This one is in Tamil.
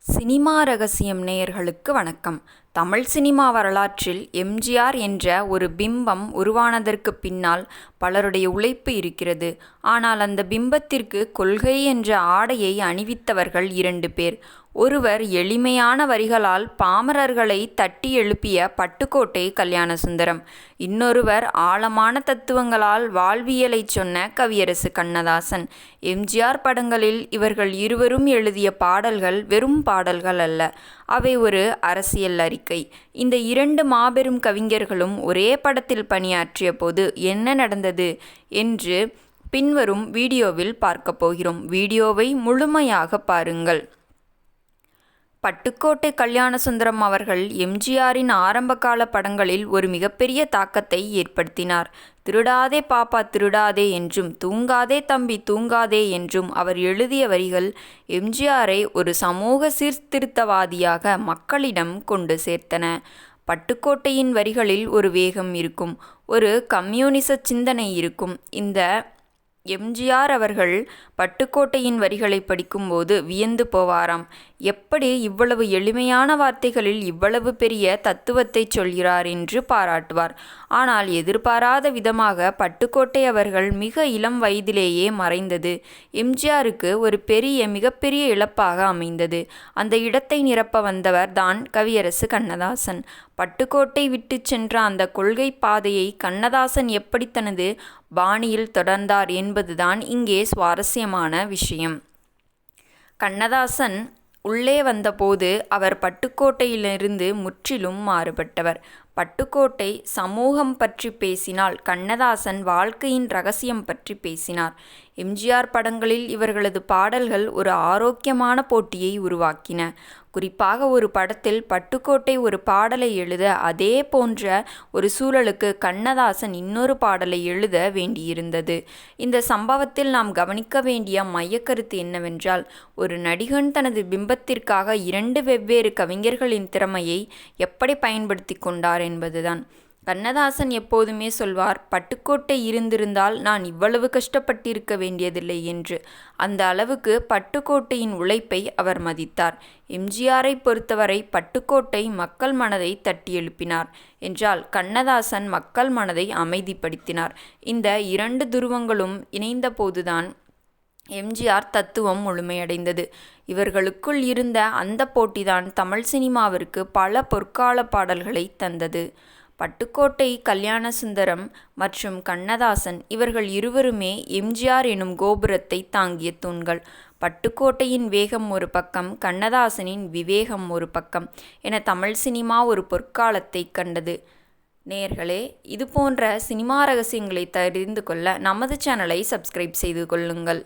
சினிமா ரகசியம் நேயர்களுக்கு வணக்கம். தமிழ் சினிமா வரலாற்றில் எம்ஜிஆர் என்ற ஒரு பிம்பம் உருவானதற்கு பின்னால் பலருடைய உழைப்பு இருக்கிறது. ஆனால் அந்த பிம்பத்திற்கு கொள்கை என்ற ஆடையை அணிவித்தவர்கள் 2 பேர். ஒருவர் எளிமையான வரிகளால் பாமரர்களை தட்டி எழுப்பிய பட்டுக்கோட்டை கல்யாணசுந்தரம். இன்னொருவர் ஆழமான தத்துவங்களால் வாழ்வியலைச் சொன்ன கவியரசு கண்ணதாசன். எம்ஜிஆர் படங்களில் இவர்கள் இருவரும் எழுதிய பாடல்கள் வெறும் பாடல்கள் அல்ல, அவை ஒரு அரசியல் அறிக்கை. இந்த 2 மாபெரும் கவிஞர்களும் ஒரே படத்தில் பணியாற்றிய போது என்ன நடந்தது என்று பின்வரும் வீடியோவில் பார்க்க போகிறோம். வீடியோவை முழுமையாக பாருங்கள். பட்டுக்கோட்டை கல்யாணசுந்தரம் அவர்கள் எம்ஜிஆரின் ஆரம்பகால படங்களில் ஒரு மிகப்பெரிய தாக்கத்தை ஏற்படுத்தினார். திருடாதே பாப்பா திருடாதே என்றும் தூங்காதே தம்பி தூங்காதே என்றும் அவர் எழுதிய வரிகள் எம்ஜிஆரை ஒரு சமூக சீர்திருத்தவாதியாக மக்களிடம் கொண்டு சேர்த்தன. பட்டுக்கோட்டையின் வரிகளில் ஒரு வேகம் இருக்கும், ஒரு கம்யூனிச சிந்தனை இருக்கும். இந்த எம்ஜிஆர் அவர்கள் பட்டுக்கோட்டையின் வரிகளை படிக்கும்போது வியந்து போவாராம். எப்படி இவ்வளவு எளிமையான வார்த்தைகளில் இவ்வளவு பெரிய தத்துவத்தை சொல்கிறார் என்று பாராட்டுவார். ஆனால் எதிர்பாராத விதமாக பட்டுக்கோட்டை அவர்கள் மிக இளம் வயதிலேயே மறைந்தது எம்ஜிஆருக்கு ஒரு மிகப்பெரிய இழப்பாக அமைந்தது. அந்த இடத்தை நிரப்ப வந்தவர் தான் கவியரசு கண்ணதாசன். பட்டுக்கோட்டை விட்டு சென்ற அந்த கொள்கை பாதையை கண்ணதாசன் எப்படி தனது பாணியில் தொடர்ந்தார் என்பதுதான் இங்கே சுவாரஸ்யமான விஷயம். கண்ணதாசன் உள்ளே வந்தபோது அவர் பட்டுக்கோட்டையிலிருந்து முற்றிலும் மாறுபட்டவர். பட்டுக்கோட்டை சமூகம் பற்றி பேசினால், கண்ணதாசன் வாழ்க்கையின் ரகசியம் பற்றி பேசினார். எம்ஜிஆர் படங்களில் இவர்களது பாடல்கள் ஒரு ஆரோக்கியமான போட்டியை உருவாக்கின. குறிப்பாக ஒரு படத்தில் பட்டுக்கோட்டை ஒரு பாடலை எழுத, அதே போன்ற ஒரு சூழலுக்கு கண்ணதாசன் இன்னொரு பாடலை எழுத வேண்டியிருந்தது. இந்த சம்பவத்தில் நாம் கவனிக்க வேண்டிய மையக்கருத்து என்னவென்றால், ஒரு நடிகன் தனது பிம்பத்திற்காக 2 வெவ்வேறு கவிஞர்களின் திறமையை எப்படி பயன்படுத்தி கொண்டார் என்பதுதான். கண்ணதாசன் எப்போதுமே சொல்வார், பட்டுக்கோட்டை இருந்திருந்தால் நான் இவ்வளவு கஷ்டப்பட்டிருக்க வேண்டியதில்லை என்று. அந்த அளவுக்கு பட்டுக்கோட்டையின் உழைப்பை அவர் மதித்தார். எம்ஜிஆரை பொறுத்தவரை பட்டுக்கோட்டை மக்கள் மனதை தட்டி எழுப்பினார் என்றால், கண்ணதாசன் மக்கள் மனதை அமைதிப்படுத்தினார். இந்த 2 துருவங்களும் இணைந்த போதுதான் எம்ஜிஆர் தத்துவம் முழுமையடைந்தது. இவர்களுக்குள் இருந்த அந்த போட்டிதான் தமிழ் சினிமாவிற்கு பல பொற்கால பாடல்களை தந்தது. பட்டுக்கோட்டை கல்யாணசுந்தரம் மற்றும் கண்ணதாசன் இவர்கள் இருவருமே எம்ஜிஆர் எனும் கோபுரத்தை தாங்கிய தூண்கள். பட்டுக்கோட்டையின் வேகம் ஒரு பக்கம், கண்ணதாசனின் விவேகம் ஒரு பக்கம் என தமிழ் சினிமா ஒரு பொற்காலத்தை கண்டது. நேயர்களே, இது போன்ற சினிமா ரகசியங்களை தெரிந்து கொள்ள நமது சேனலை சப்ஸ்கிரைப் செய்து கொள்ளுங்கள்.